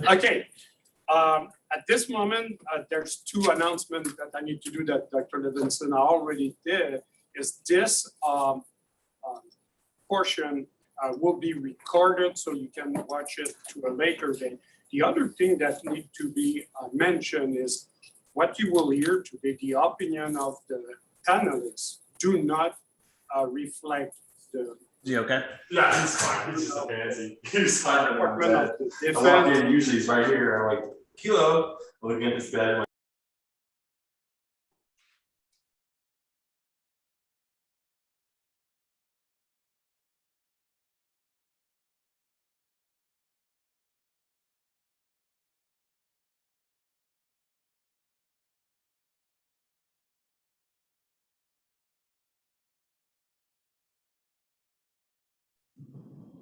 Okay. At this moment, there's two announcements that I need to do that Dr. Levinson already did. Is this portion will be recorded so you can watch it to a later date. The other thing that needs to be mentioned is what you will hear today, the opinion of the panelists do not reflect the. Is he okay? Yeah, he's fine. He's just fancy. He's fine. Department of the I walk Defense. in, usually he's right here. I'm like, Kilo, looking at this guy.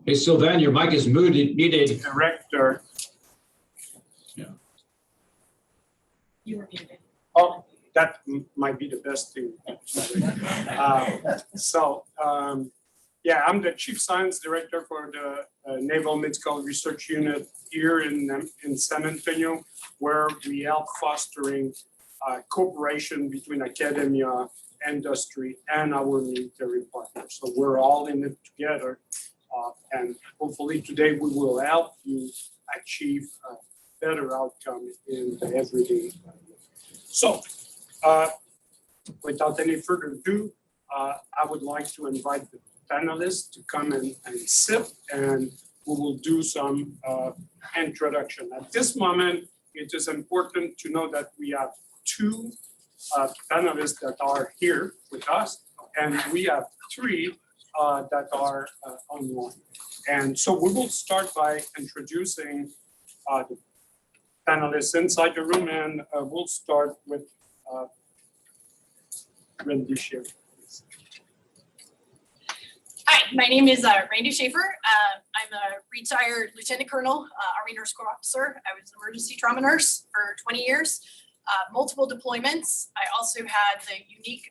Hey, Sylvain, your mic is muted. Director. You were muted. Oh, that might be the best thing. Yeah, I'm the Chief Science Director for the Naval Medical Research Unit here in San Antonio, where we help fostering cooperation between academia, industry, and our military partners. So we're all in it together. And hopefully today we will help you achieve a better outcome in the everyday. So without any further ado, I would like to invite the panelists to come and sit, and we will do some introduction. At this moment, it is important to know that we have two panelists that are here with us, and we have three that are online. And so we will start by introducing the panelists inside the room, and we'll start with Randy Schaefer. Hi, my name is Randy Schaefer. I'm a retired Lieutenant Colonel, Army Nurse Corps officer. I was an emergency trauma nurse for 20 years, multiple deployments. I also had the unique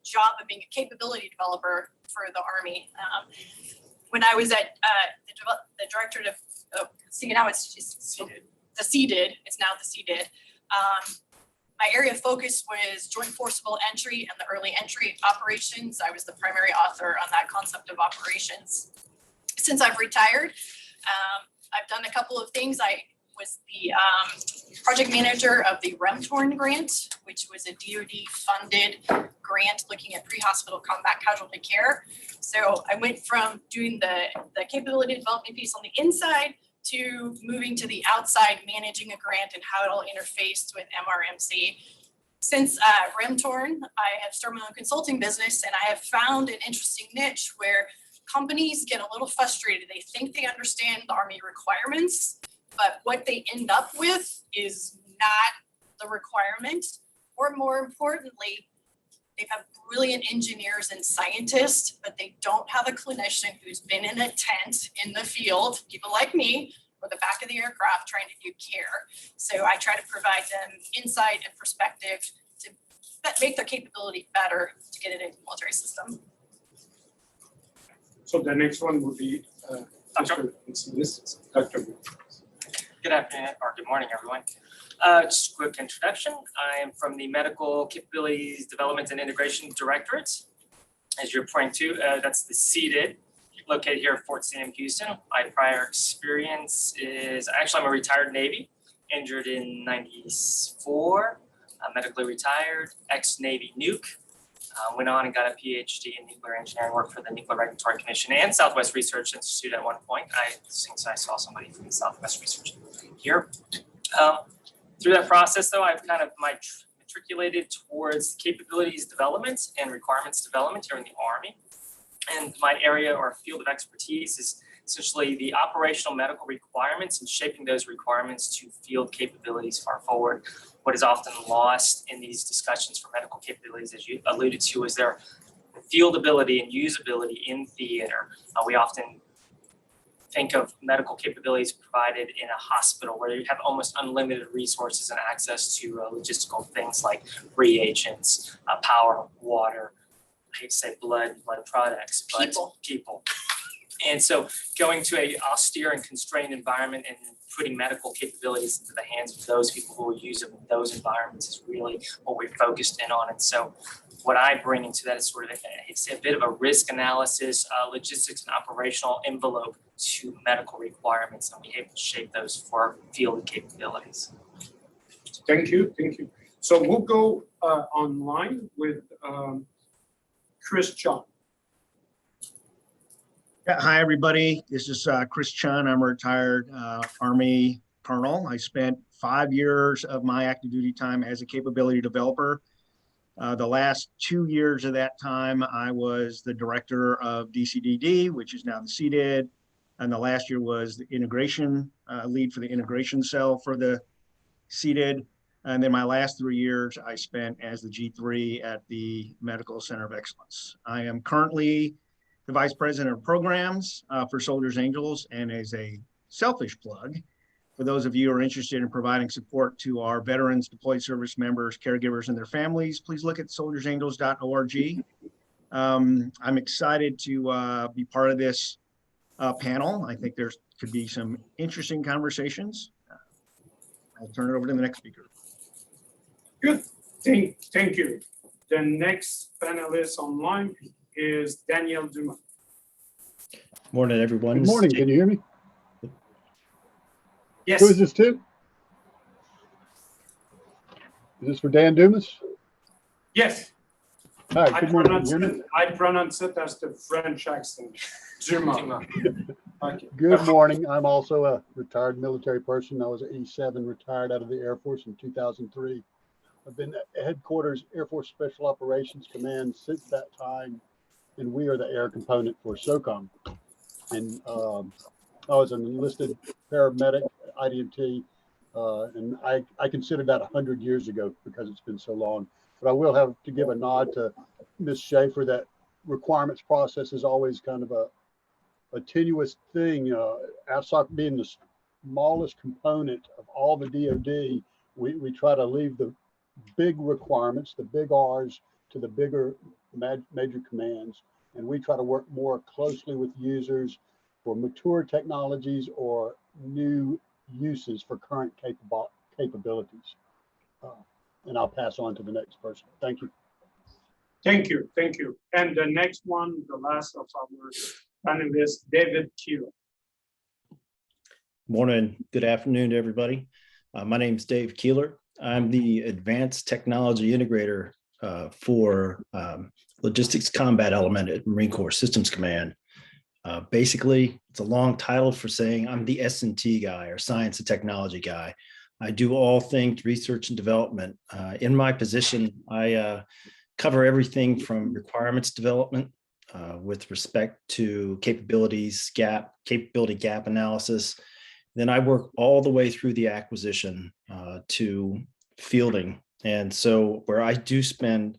job of being a capability developer for the Army. When I was at the directorate of, see now it's just the CDID, it's now the CDID. My area of focus was joint forcible entry and the early entry operations. I was the primary author on that concept of operations. Since I've retired, I've done a couple of things. I was the project manager of the REMTORN grant, which was a DoD funded grant looking at pre-hospital combat casualty care. So I went from doing the capability development piece on the inside to moving to the outside, managing a grant and how it all interfaced with MRMC. Since REMTORN, I have started my own consulting business, and I have found an interesting niche where companies get a little frustrated. They think they understand the Army requirements, but what they end up with is not the requirement, or more importantly, they have brilliant engineers and scientists, but they don't have a clinician who's been in a tent in the field, people like me, or the back of the aircraft trying to do care. So I try to provide them insight and perspective to make their capability better to get it into the military system. So the next one would be Dr. Good afternoon, or good morning, everyone. Just a quick introduction. I am from the Medical Capabilities Development and Integration Directorate. As you're pointing to, that's the CDID, located here at Fort Sam Houston. My prior experience is, actually I'm a retired Navy, injured in '94, medically retired, ex-Navy nuke. Went on and got a PhD in nuclear engineering, worked for the Nuclear Regulatory Commission and Southwest Research Institute at one point. Since I saw somebody from the Southwest Research here. Through that process, though, I've kind of matriculated towards capabilities development and requirements development here in the Army. And my area or field of expertise is essentially the operational medical requirements and shaping those requirements to field capabilities far forward. What is often lost in these discussions for medical capabilities, as you alluded to, is their fieldability and usability in theater. We often think of medical capabilities provided in a hospital where you have almost unlimited resources and access to logistical things like reagents, power, water, I hate to say blood products, but people. And so going to a austere and constrained environment and putting medical capabilities into the hands of those people who will use it in those environments is really what we're focused in on. And so what I bring into that is sort of it's a bit of a risk analysis, logistics and operational envelope to medical requirements, and we able to shape those for field capabilities. Thank you, thank you. So we'll go online with Chris Chun. Yeah, hi, everybody. This is Chris Chun. I'm a retired Army colonel. I spent 5 years of my active duty time as a capability developer. The last 2 years of that time, I was the director of DCDD, which is now the CDID. And the last year was the integration lead for the integration cell for the CDID. And then my last 3 years, I spent as the G3 at the Medical Center of Excellence. I am currently the Vice President of Programs for Soldiers Angels, and as a selfish plug, for those of you who are interested in providing support to our veterans, deployed service members, caregivers, and their families, please look at soldiersangels.org. I'm excited to be part of this panel. I think there could be some interesting conversations. I'll turn it over to the next speaker. Good, thank you. The next panelist online is Danielle Dumas. Morning, everyone. Good morning. Can you hear me? Yes. Who is this to? Is this for Dan Dumas? Yes. Hi, good morning. Can you hear me? I pronounce it as the French accent. Dumas. Okay. Good morning. I'm also a retired military person. I was an E7, retired out of the Air Force in 2003. I've been at headquarters Air Force Special Operations Command since that time, and we are the air component for SOCOM. And I was an enlisted paramedic at IDMT, and I consider that 100 years ago because it's been so long. But I will have to give a nod to Ms. Schaefer that requirements process is always kind of a tenuous thing. ASOC being the smallest component of all the DoD, we try to leave the big requirements, the big R's, to the bigger major commands. And we try to work more closely with users for mature technologies or new uses for current capabilities. And I'll pass on to the next person. Thank you. Thank you, thank you. And the next one, the last of our panelists, David Keeler. Morning, good afternoon to everybody. My name is Dave Keeler. I'm the Advanced Technology Integrator for Logistics Combat Element at Marine Corps Systems Command. Basically, it's a long title for saying I'm the S&T guy or science and technology guy. I do all things research and development. In my position, I cover everything from requirements development with respect to capability gap analysis. Then I work all the way through the acquisition to fielding. And so where I do spend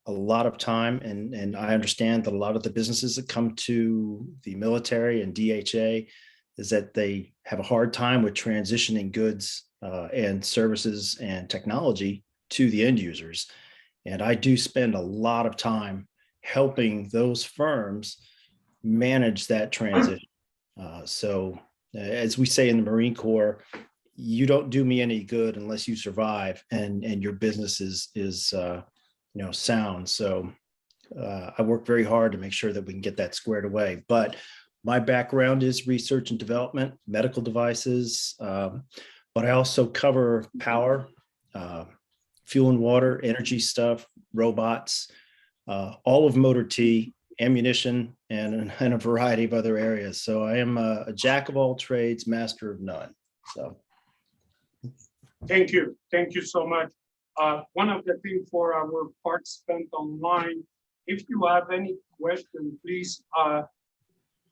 a lot of time, and I understand that a lot of the businesses that come to the military and DHA is that they have a hard time with transitioning goods and services and technology to the end users. And I do spend a lot of time helping those firms manage that transition. So as we say in the Marine Corps, you don't do me any good unless you survive and your business is sound. So I work very hard to make sure that we can get that squared away. But my background is research and development, medical devices, but I also cover power, fuel and water, energy stuff, robots, all of motor T, ammunition, and a variety of other areas. So I am a jack of all trades, master of none. So. Thank you so much. One of the things for our participants online, if you have any question, please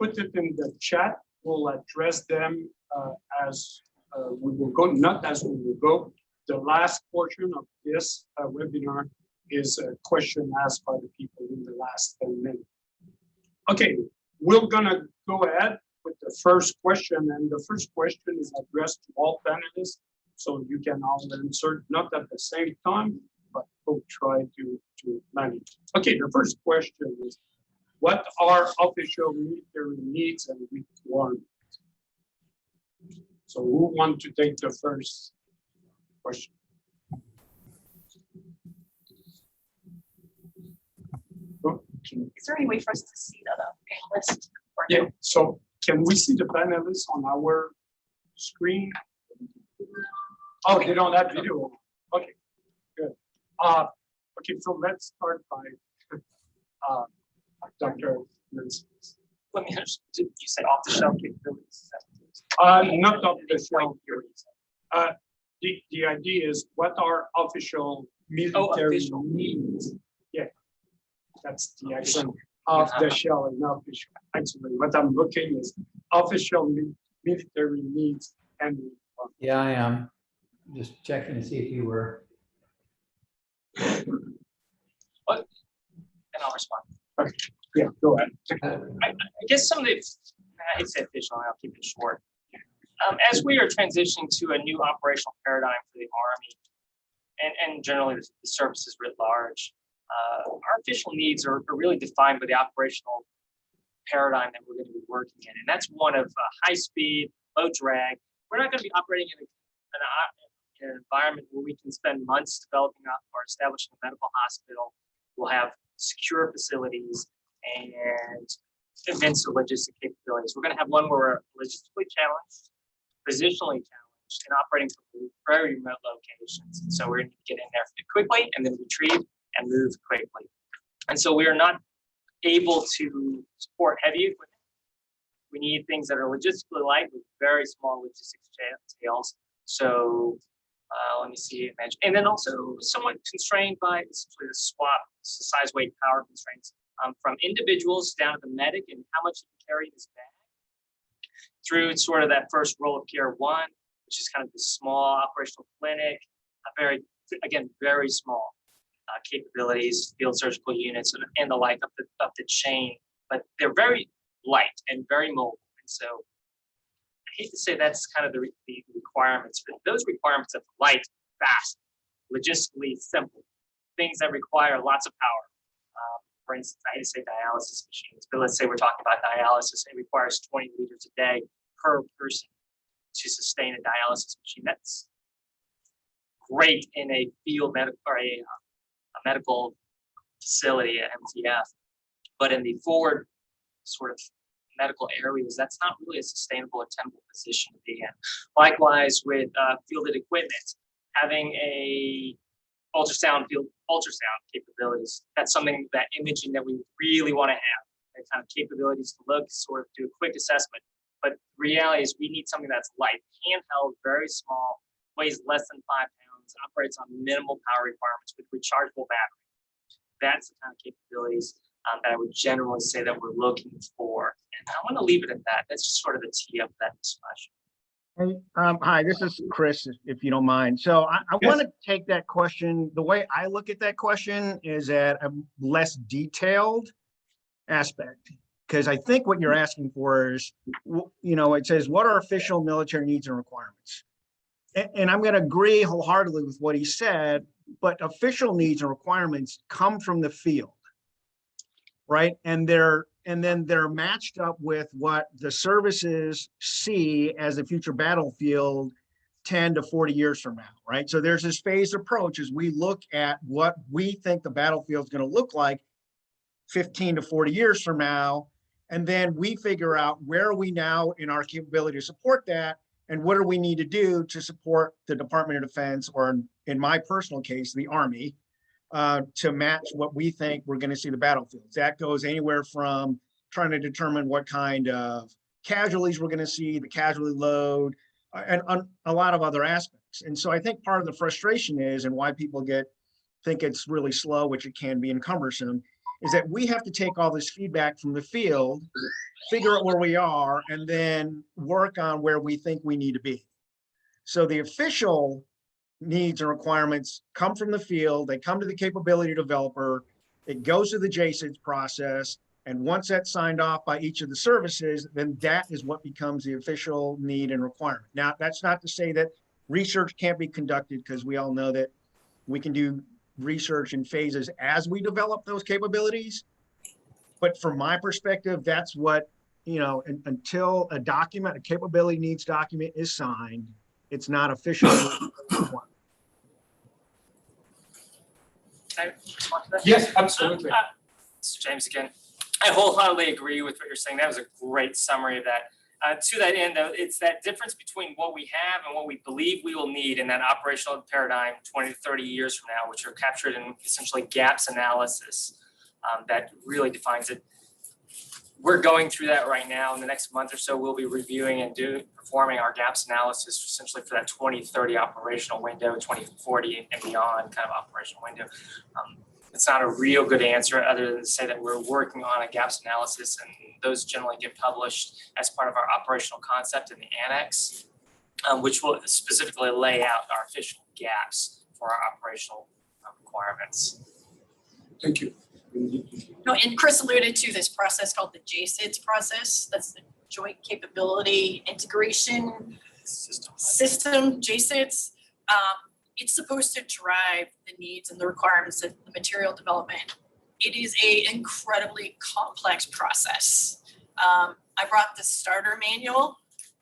put it in the chat. We'll address them as we will go, not as we will go. The last portion of this webinar is a question asked by the people in the last 10 minutes. Okay, we're gonna go ahead with the first question, and the first question is addressed to all panelists, so you can all answer, not at the same time, but we'll try to manage. Okay, the first question is, what are official military needs and requirements? So who want to take the first question? Is there any way for us to see the panelists? Yeah, so can we see the panelists on our screen? Oh, they don't have video. Okay, good. Okay, so let's start by Dr. Nancy. Let me understand, did you say off the shelf capabilities? Not off the shelf. The idea is what are official military official. needs? Yeah, that's the action of the shell and official. Actually, what I'm looking is official military needs and. Yeah, I am. Just checking to see if you were. And I'll respond. Okay, yeah, go ahead. I guess some of the, I hate to say official, and I'll keep it short. As we are transitioning to a new operational paradigm for the Army and generally the services writ large, our official needs are really defined by the operational paradigm that we're going to be working in. And that's one of high speed, low drag. We're not going to be operating in an environment where we can spend months developing or establishing a medical hospital. We'll have secure facilities and immense logistic capabilities. We're going to have one where we're logistically challenged, positionally challenged, and operating from very remote locations. And so we're going to get in there quickly and then retrieve and move quickly. And so we are not able to support heavy equipment. We need things that are logistically light with very small logistics tails. So let me see, and then also somewhat constrained by essentially the swap, size, weight, power constraints from individuals down to the medic and how much you can carry in his bag through sort of that first role of care one, which is kind of the small operational clinic, very small capabilities, field surgical units and the like up the chain, but they're very light and very mobile. And so I hate to say that's kind of the requirements, but those requirements of light, fast, logistically simple, things that require lots of power. For instance, I hate to say dialysis machines, but let's say we're talking about dialysis. It requires 20 liters a day per person to sustain a dialysis machine. That's great in a field medical or a medical facility, at MTF, but in the forward sort of medical areas, that's not really a sustainable or tenable position to be in. Likewise with fielded equipment, having a ultrasound capabilities. That's something, that imaging that we really want to have, that kind of capabilities to look, sort of do a quick assessment. But the reality is we need something that's light, handheld, very small, weighs less than 5 pounds, operates on minimal power requirements with rechargeable battery. That's the kind of capabilities that I would generally say that we're looking for. And I want to leave it at that. That's just sort of the tee up that discussion. Hi, this is Chris, if you don't mind. So I Yes. want to take that question. The way I look at that question is at a less detailed aspect, because I think what you're asking for is, it says, what are official military needs and requirements? And I'm going to agree wholeheartedly with what he said, but official needs and requirements come from the field, right? And then they're matched up with what the services see as a future battlefield 10 to 40 years from now, right? So there's this phased approach as we look at what we think the battlefield is going to look like 15 to 40 years from now. And then we figure out where are we now in our capability to support that, and what do we need to do to support the Department of Defense, or in my personal case, the Army, to match what we think we're going to see the battlefields. That goes anywhere from trying to determine what kind of casualties we're going to see, the casualty load, and a lot of other aspects. And so I think part of the frustration is, and why people think it's really slow, which it can be, and cumbersome, is that we have to take all this feedback from the field, figure out where we are, and then work on where we think we need to be. So the official needs and requirements come from the field. They come to the capability developer. It goes to the JSIDS process. And once that's signed off by each of the services, then that is what becomes the official need and requirement. Now, that's not to say that research can't be conducted, because we all know that we can do research in phases as we develop those capabilities. But from my perspective, that's what, until a document, a capability needs document is signed, it's not official. Can I respond to that? Yes, absolutely. This is James again. I wholeheartedly agree with what you're saying. That was a great summary of that. To that end, though, it's that difference between what we have and what we believe we will need in that operational paradigm 20 to 30 years from now, which are captured in essentially gaps analysis, that really defines it. We're going through that right now. In the next month or so, we'll be reviewing and performing our gaps analysis essentially for that 2030 operational window, 2040 and beyond kind of operational window. It's not a real good answer other than to say that we're working on a gaps analysis, and those generally get published as part of our operational concept in the annex, which will specifically lay out our official gaps for our operational requirements. Thank you. No, and Chris alluded to this process called the JSIDS process. That's the Joint Capability Integration System, JSIDS. It's supposed to drive the needs and the requirements of the material development. It is an incredibly complex process. I brought the starter manual.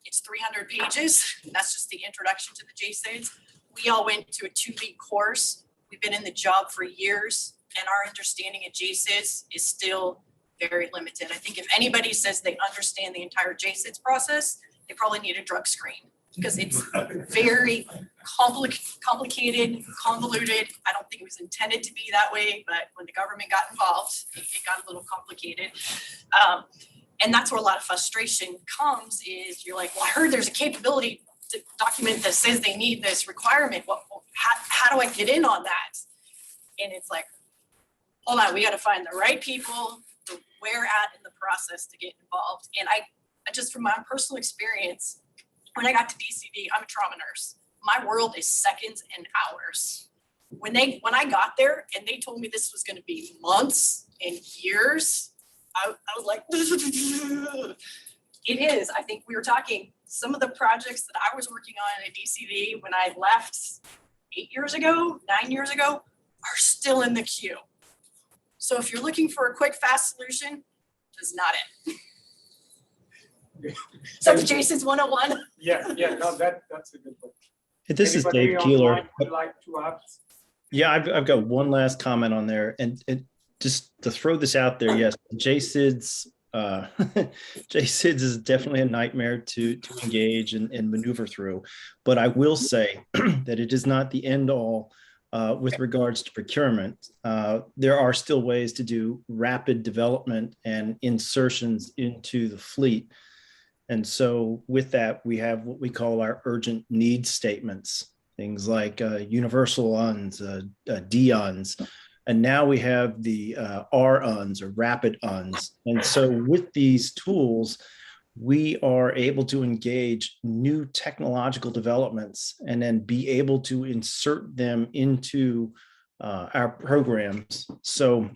It's 300 pages. That's just the introduction to the JSIDS. We all went to a 2-week course. We've been in the job for years, and our understanding of JSIDS is still very limited. I think if anybody says they understand the entire JSIDS process, they probably need a drug screen, because it's very complicated, convoluted. I don't think it was intended to be that way, but when the government got involved, it got a little complicated. And that's where a lot of frustration comes, is you're like, well, I heard there's a capability document that says they need this requirement. Well, how do I get in on that? And it's like, hold on, we got to find the right people, where at in the process to get involved. And I just, from my personal experience, when I got to DCD, I'm a trauma nurse. My world is seconds and hours. When I got there and they told me this was going to be months and years, I was like, it is. I think we were talking, some of the projects that I was working on at DCD when I left 9 years ago, are still in the queue. So if you're looking for a quick, fast solution, that's not it. So Jason's 101. Yeah, no, that's a good one. This is Anybody Dave Keeler. online would like to add? Yeah, I've got one last comment on there, and just to throw this out there, yes, JSIDS, JSIDS is definitely a nightmare to engage and maneuver through. But I will say that it is not the end all with regards to procurement. There are still ways to do rapid development and insertions into the fleet. And so with that, we have what we call our urgent needs statements, things like universal UNs, DUNs, and now we have the RUNs, or rapid UNs. And so with these tools, we are able to engage new technological developments and then be able to insert them into our programs. So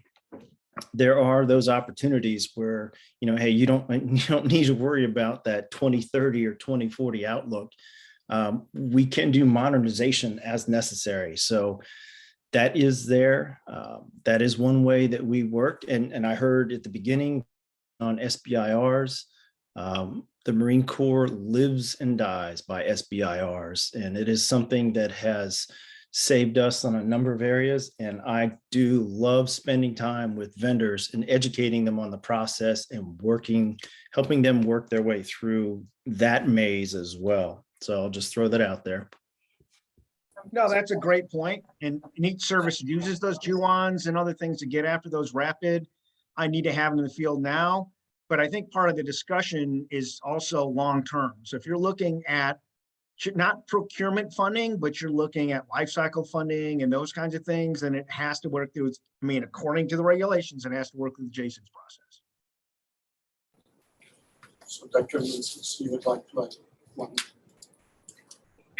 there are those opportunities where, hey, you don't need to worry about that 2030 or 2040 outlook. We can do modernization as necessary. So that is there. That is one way that we work. And I heard at the beginning on SBIRs, the Marine Corps lives and dies by SBIRs. And it is something that has saved us on a number of areas. And I do love spending time with vendors and educating them on the process and helping them work their way through that maze as well. So I'll just throw that out there. No, that's a great point. And each service uses those JUONs and other things to get after those rapid. I need to have them in the field now. But I think part of the discussion is also long-term. So if you're looking at not procurement funding, but you're looking at life cycle funding and those kinds of things, and it has to work through, according to the regulations, it has to work through the JSIDS process. So Dr. Lucis, you would like to add one?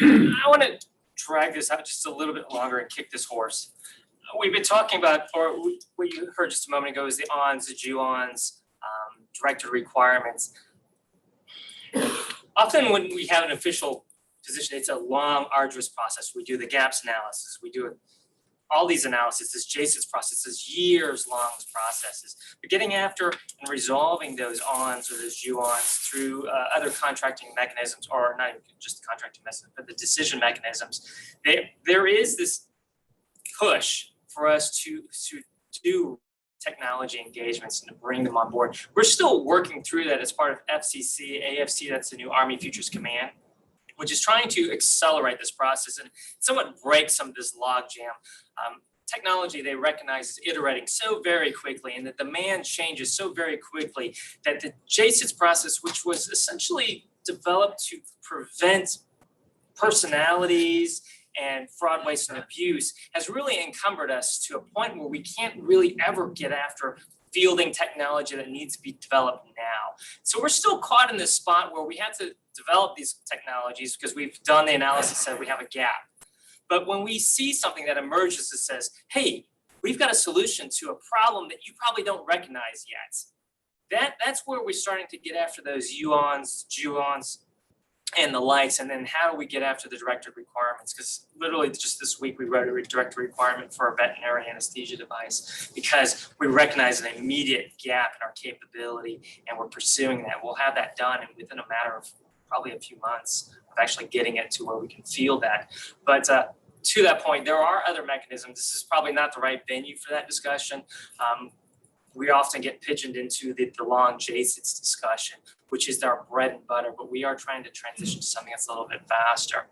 I want to drag this out just a little bit longer and kick this horse. We've been talking about, or what you heard just a moment ago, is the ONs, the JUONs, directed requirements. Often when we have an official position, it's a long, arduous process. We do the gaps analysis, we do all these analyses, this JSIDS processes, years-long processes. But getting after and resolving those ons or those UONs through other contracting mechanisms, or not even just the contracting mechanisms, but the decision mechanisms, there is this push for us to do technology engagements and to bring them on board. We're still working through that as part of FCC, AFC, that's the new Army Futures Command, which is trying to accelerate this process and somewhat break some of this logjam. Technology, they recognize, is iterating so very quickly, and the demand changes so very quickly that the JSIDS process, which was essentially developed to prevent personalities and fraud, waste, and abuse, has really encumbered us to a point where we can't really ever get after fielding technology that needs to be developed now. So we're still caught in this spot where we have to develop these technologies because we've done the analysis that we have a gap. But when we see something that emerges that says, hey, we've got a solution to a problem that you probably don't recognize yet, that's where we're starting to get after those UONs, JUONs, and the likes, and then how do we get after the directed requirements? Because literally just this week we wrote a directed requirement for a veterinary anesthesia device because we recognize an immediate gap in our capability, and we're pursuing that. We'll have that done within a matter of probably a few months of actually getting it to where we can field that. But to that point, there are other mechanisms. This is probably not the right venue for that discussion. We often get pigeoned into the long JSIDS discussion, which is our bread and butter, but we are trying to transition to something that's a little bit faster.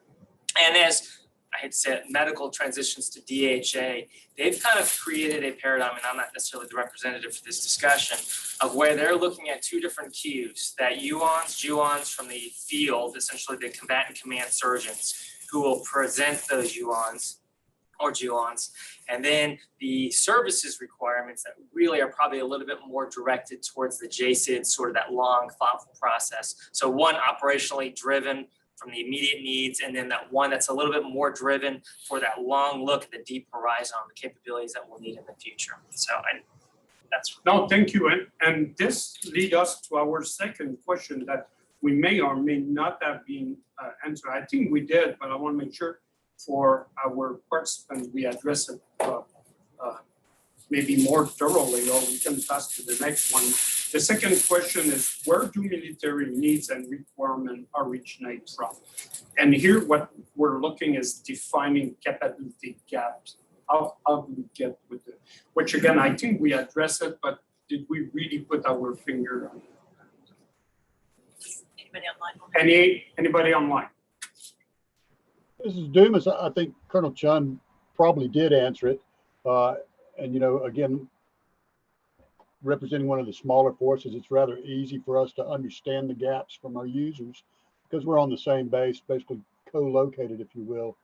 And as I had said, medical transitions to DHA, they've kind of created a paradigm, and I'm not necessarily the representative for this discussion, of where they're looking at two different cues, that UONs, JUONs from the field, essentially the combatant command surgeons, who will present those UONs or JUONs, and then the services requirements that really are probably a little bit more directed towards the JSID, sort of that long, thoughtful process. So one operationally driven from the immediate needs, and then that one that's a little bit more driven for that long look at the deep horizon on the capabilities that we'll need in the future. So that's. No, thank you. And this leads us to our second question that we may or may not have been answered. I think we did, but I want to make sure for our participants we address it maybe more thoroughly, or we can pass to the next one. The second question is, where do military needs and requirements originate from? And here what we're looking is defining capability gaps. How do we get with it? Which again, I think we addressed it, but did we really put our finger on it? Anybody online? Anybody online? This is Dumas. I think Colonel Chun probably did answer it. And, you know, again, representing one of the smaller forces, it's rather easy for us to understand the gaps from our users because we're on the same base, basically co-located, if you will.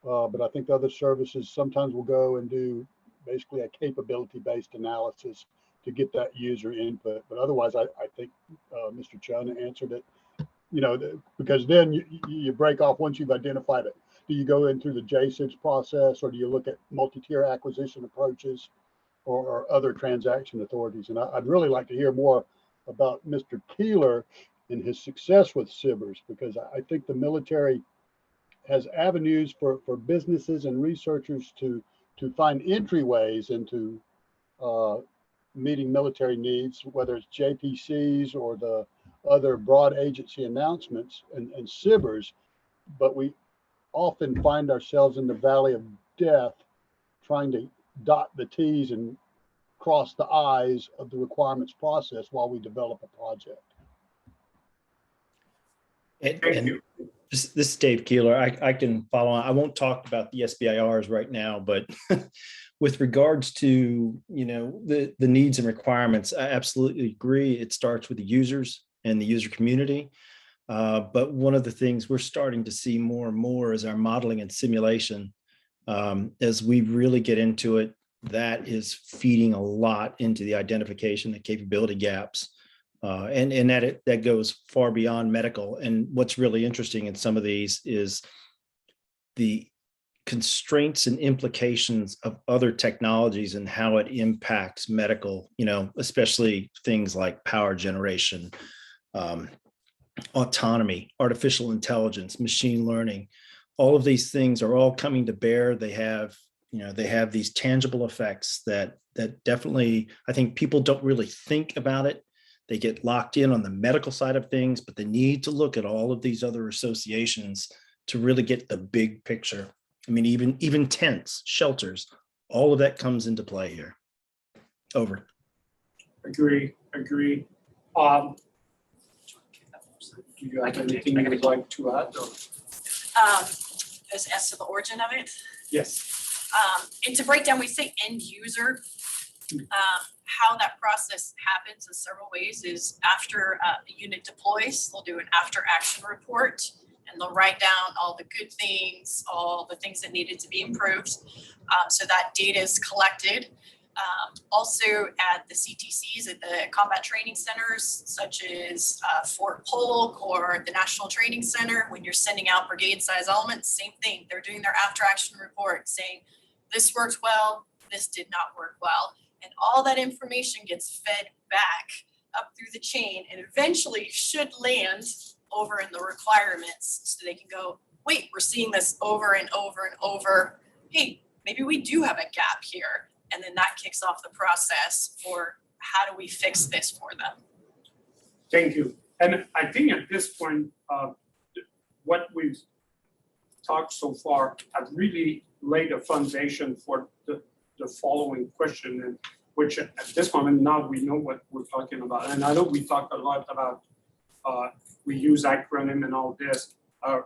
But I think other services sometimes will go and do basically a capability-based analysis to get that user input. But otherwise, I think Mr. Chun answered it, you know, because then you break off once you've identified it. Do you go in through the JSIDS process, or do you look at multi-tier acquisition approaches or other transaction authorities? And I'd really like to hear more about Mr. Keeler and his success with SBIRs, because I think the military has avenues for businesses and researchers to find entryways into meeting military needs, whether it's JPCs or the other broad agency announcements and SBIRs, but we often find ourselves in the valley of death trying to dot the T's and cross the I's of the requirements process while we develop a project. And this is Dave Keeler. I can follow on. I won't talk about the SBIRs right now, but with regards to, you know, the needs and requirements, I absolutely agree. It starts with the users and the user community. But one of the things we're starting to see more and more is our modeling and simulation. As we really get into it, that is feeding a lot into the identification of capability gaps. And that goes far beyond medical. And what's really interesting in some of these is the constraints and implications of other technologies and how it impacts medical, you know, especially things like power generation, autonomy, artificial intelligence, machine learning. All of these things are all coming to bear. They have, they have these tangible effects that definitely, I think people don't really think about it. They get locked in on the medical side of things, but they need to look at all of these other associations to really get the big picture. I mean, even tents, shelters, all of that comes into play here. Over. Agree. Do you have anything you would like to add? Or? As to the origin of it. Yes. And to break down, we say end user. How that process happens in several ways is after a unit deploys, they'll do an after action report and they'll write down all the good things, all the things that needed to be improved. So that data is collected. Also at the CTCs, at the combat training centers, such as Fort Polk or the National Training Center, when you're sending out brigade size elements, same thing. They're doing their after action report saying, this worked well, this did not work well. And all that information gets fed back up through the chain and eventually should land over in the requirements so they can go, wait, we're seeing this over and over and over. Hey, maybe we do have a gap here. And then that kicks off the process for how do we fix this for them. Thank you. And I think at this point, what we've talked so far have really laid a foundation for the following question, and which at this moment now we know what we're talking about. And I know we talked a lot about we use acronym and all this.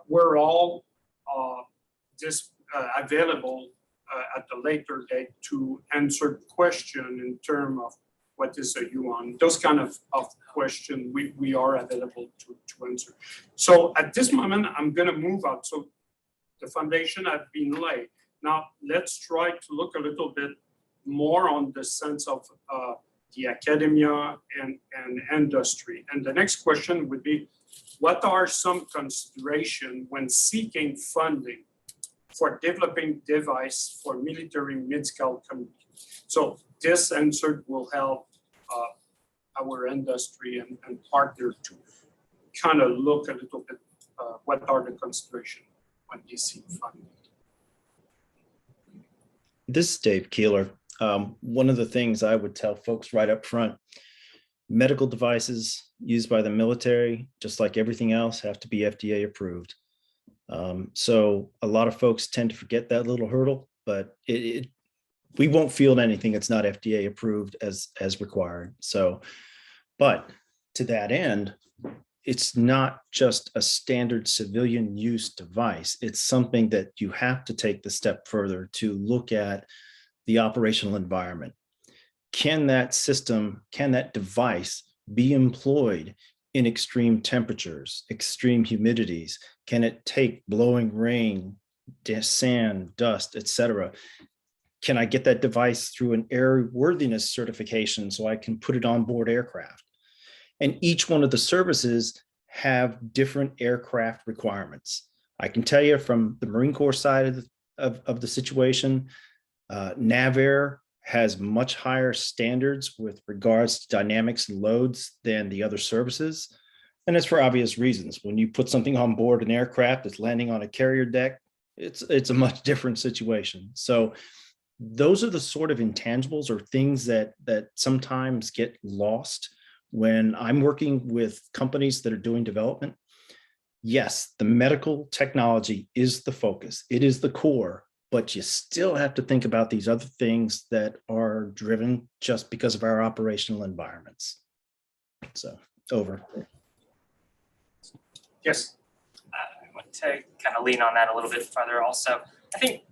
We're all available at the later date to answer the question in terms of what is a yuan. Those kind of question we are available to answer. So at this moment, I'm gonna move out. So the foundation has been laid. Now let's try to look a little bit more on the sense of the academia and industry. And the next question would be, what are some considerations when seeking funding for developing device for military mid-scale community? So this answer will help our industry and partner to kind of look a little bit what are the considerations when they seek funding. This is Dave Keeler. One of the things I would tell folks right up front, medical devices used by the military, just like everything else, have to be FDA approved. So a lot of folks tend to forget that little hurdle, but we won't field anything that's not FDA approved as required. So, but to that end, it's not just a standard civilian use device. It's something that you have to take the step further to look at the operational environment. Can that system, can that device be employed in extreme temperatures, extreme humidities? Can it take blowing rain, sand, dust, etc.? Can I get that device through an airworthiness certification so I can put it on board aircraft? And each one of the services have different aircraft requirements. I can tell you from the Marine Corps side of the situation, NAVAIR has much higher standards with regards to dynamics and loads than the other services. And it's for obvious reasons. When you put something on board an aircraft that's landing on a carrier deck, it's a much different situation. So those are the sort of intangibles or things that sometimes get lost when I'm working with companies that are doing development. Yes, the medical technology is the focus. It is the core, but you still have to think about these other things that are driven just because of our operational environments. So, over. Yes. I want to kind of lean on that a little bit further also. I think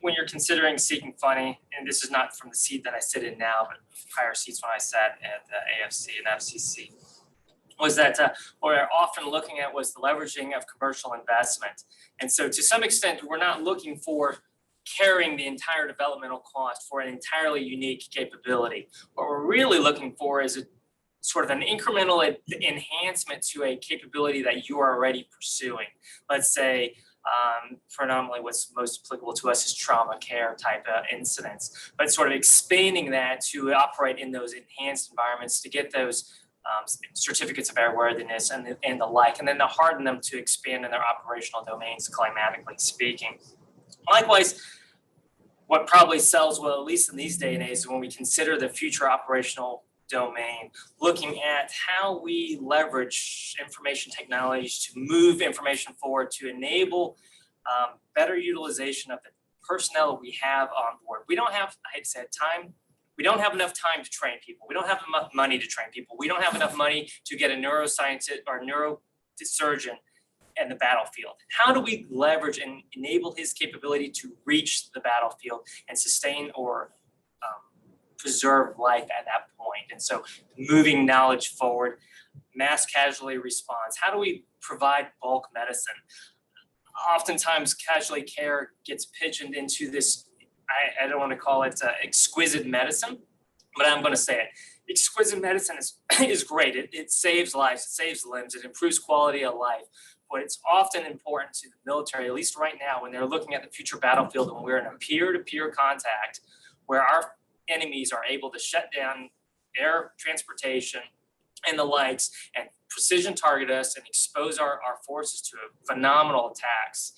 when you're considering seeking funding, and this is not from the seat that I sit in now, but prior seats when I sat at the AFC and FCC, was that what we're often looking at was the leveraging of commercial investment. And so to some extent, we're not looking for carrying the entire developmental cost for an entirely unique capability. What we're really looking for is a sort of an incremental enhancement to a capability that you are already pursuing. Let's say predominantly what's most applicable to us is trauma care type of incidents, but sort of expanding that to operate in those enhanced environments to get those certificates of airworthiness and the like, and then to harden them to expand in their operational domains, climatically speaking. Likewise, what probably sells well, at least in these day and age, is when we consider the future operational domain, looking at how we leverage information technologies to move information forward to enable better utilization of the personnel we have on board. We don't have, I hate to say it, time. We don't have enough time to train people. We don't have enough money to train people. We don't have enough money to get a neuroscientist or neurosurgeon in the battlefield. How do we leverage and enable his capability to reach the battlefield and sustain or preserve life at that point? And so moving knowledge forward, mass casualty response, how do we provide bulk medicine? Oftentimes casualty care gets pigeoned into this, I don't want to call it exquisite medicine, but I'm going to say it. Exquisite medicine is great. It saves lives, it saves limbs, it improves quality of life. But it's often important to the military, at least right now, when they're looking at the future battlefield and we're in a peer-to-peer contact where our enemies are able to shut down air transportation and the likes and precision target us and expose our forces to phenomenal attacks.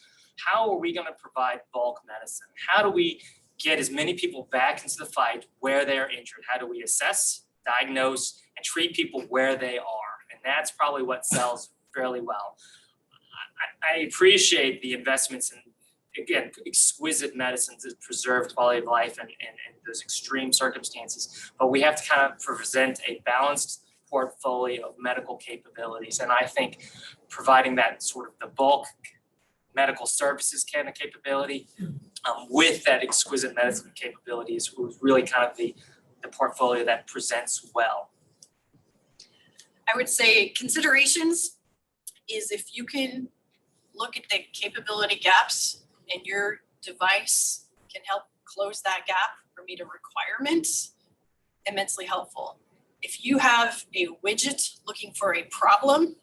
How are we going to provide bulk medicine? How do we get as many people back into the fight where they're injured? How do we assess, diagnose, and treat people where they are? And that's probably what sells fairly well. I appreciate the investments in, again, exquisite medicines that preserve quality of life in those extreme circumstances. But we have to kind of present a balanced portfolio of medical capabilities. And I think providing that sort of the bulk medical services kind of capability with that exquisite medicine capability is really kind of the portfolio that presents well. I would say considerations is if you can look at the capability gaps and your device can help close that gap or meet a requirement, immensely helpful. If you have a widget looking for a problem,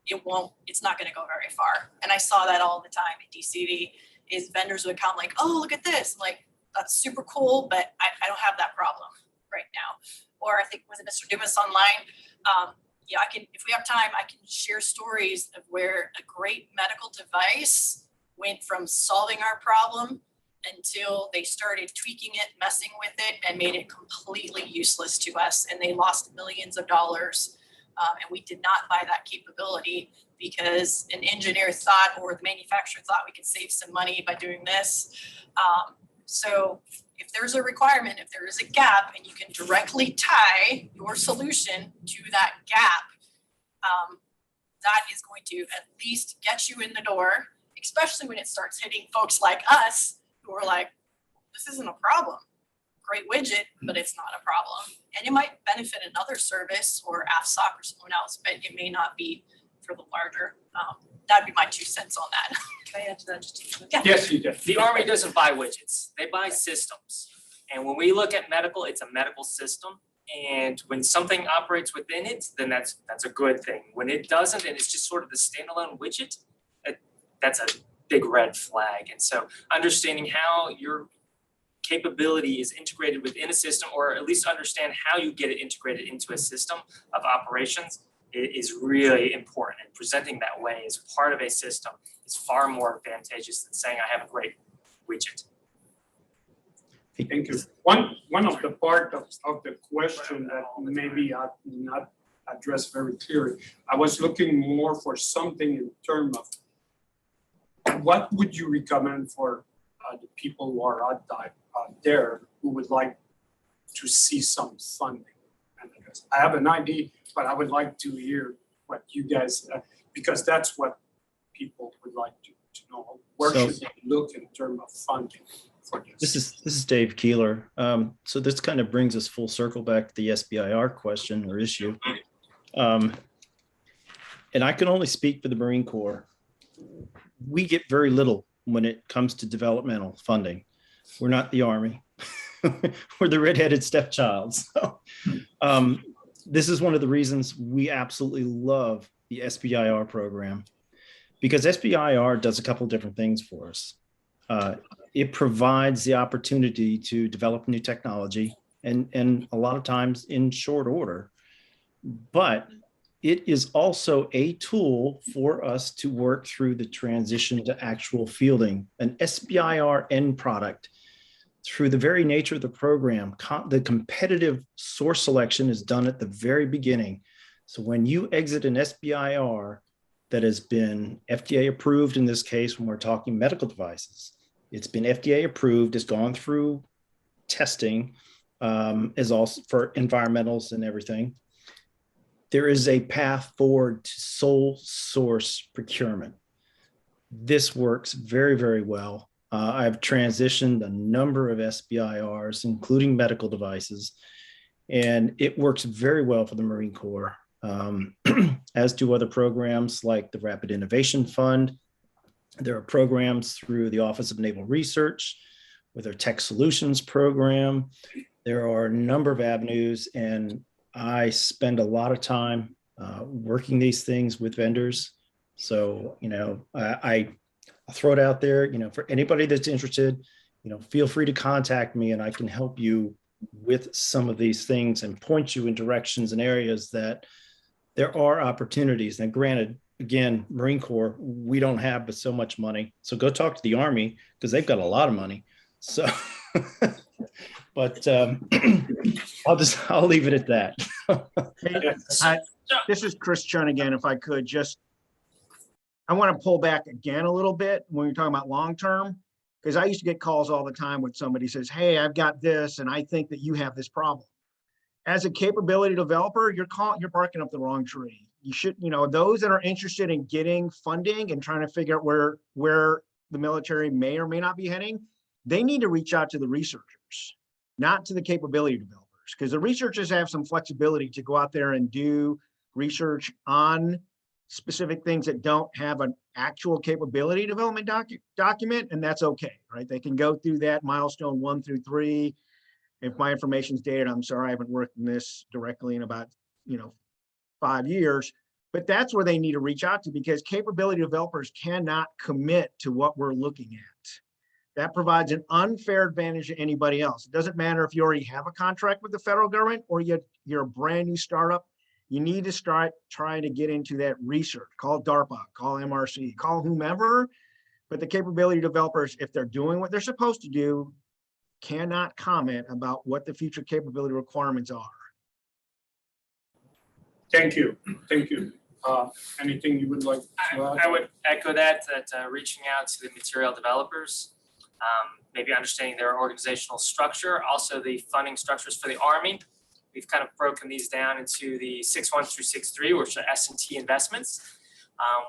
it's not going to go very far. And I saw that all the time at DCD is vendors would come like, oh, look at this. I'm like, that's super cool, but I don't have that problem right now. Or I think was it Mr. Dumas online? Yeah, I can, if we have time, I can share stories of where a great medical device went from solving our problem until they started tweaking it, messing with it, and made it completely useless to us. And they lost millions of dollars. And we did not buy that capability because an engineer thought or the manufacturer thought we could save some money by doing this. So if there's a requirement, if there is a gap and you can directly tie your solution to that gap, that is going to at least get you in the door, especially when it starts hitting folks like us who are like, this isn't a problem. Great widget, but it's not a problem. And it might benefit another service or AFSOC or someone else, but it may not be for the larger. That'd be my 2 cents on that. Can I add to that just a minute? Yes, you did. The Army doesn't buy widgets, they buy systems. And when we look at medical, it's a medical system. And when something operates within it, then that's a good thing. When it doesn't, and it's just sort of the standalone widget, that's a big red flag. And so understanding how your capability is integrated within a system, or at least understand how you get it integrated into a system of operations is really important. And presenting that way as part of a system is far more advantageous than saying I have a great widget. Thank you. One of the part of the question that maybe I did not address very clearly, I was looking more for something in terms of what would you recommend for the people who are out there who would like to see some funding? And I have an idea, but I would like to hear what you guys, because that's what people would like to know. Where should they look in terms of funding for this? This is Dave Keeler. So this kind of brings us full circle back to the SBIR question or issue. And I can only speak for the Marine Corps. We get very little when it comes to developmental funding. We're not the Army. We're the redheaded stepchild. So this is one of the reasons we absolutely love the SBIR program, because SBIR does a couple different things for us. It provides the opportunity to develop new technology and a lot of times in short order, but it is also a tool for us to work through the transition to actual fielding. An SBIR end product through the very nature of the program, the competitive source selection is done at the very beginning. So when you exit an SBIR that has been FDA approved, in this case, when we're talking medical devices, it's been FDA approved, it's gone through testing, is also for environmentals and everything. There is a path forward to sole source procurement. This works very, very well. I've transitioned a number of SBIRs, including medical devices, and it works very well for the Marine Corps, as do other programs like the Rapid Innovation Fund. There are programs through the Office of Naval Research with their Tech Solutions program. There are a number of avenues, and I spend a lot of time working these things with vendors. So, I'll throw it out there, for anybody that's interested, feel free to contact me and I can help you with some of these things and point you in directions and areas that there are opportunities. And granted, again, Marine Corps, we don't have but so much money. So go talk to the Army because they've got a lot of money. So, but I'll leave it at that. This is Chris Chun again, if I could I want to pull back again a little bit when you're talking about long-term, because I used to get calls all the time when somebody says, hey, I've got this, and I think that you have this problem. As a capability developer, you're barking up the wrong tree. You should, those that are interested in getting funding and trying to figure out where the military may or may not be heading, they need to reach out to the researchers, not to the capability developers, because the researchers have some flexibility to go out there and do research on specific things that don't have an actual capability development document, and that's okay, right? They can go through that milestone 1 through 3. If my information's dated, I'm sorry, I haven't worked in this directly in about 5 years, but that's where they need to reach out to, because capability developers cannot commit to what we're looking at. That provides an unfair advantage to anybody else. It doesn't matter if you already have a contract with the federal government or you're a brand new startup. You need to start trying to get into that research. Call DARPA, call MRC, call whomever, but the capability developers, if they're doing what they're supposed to do, cannot comment about what the future capability requirements are. Thank you. Anything you would like to add? I would echo that reaching out to the material developers, maybe understanding their organizational structure, also the funding structures for the Army. We've kind of broken these down into the 6.1 through 6.3, which are S&T investments,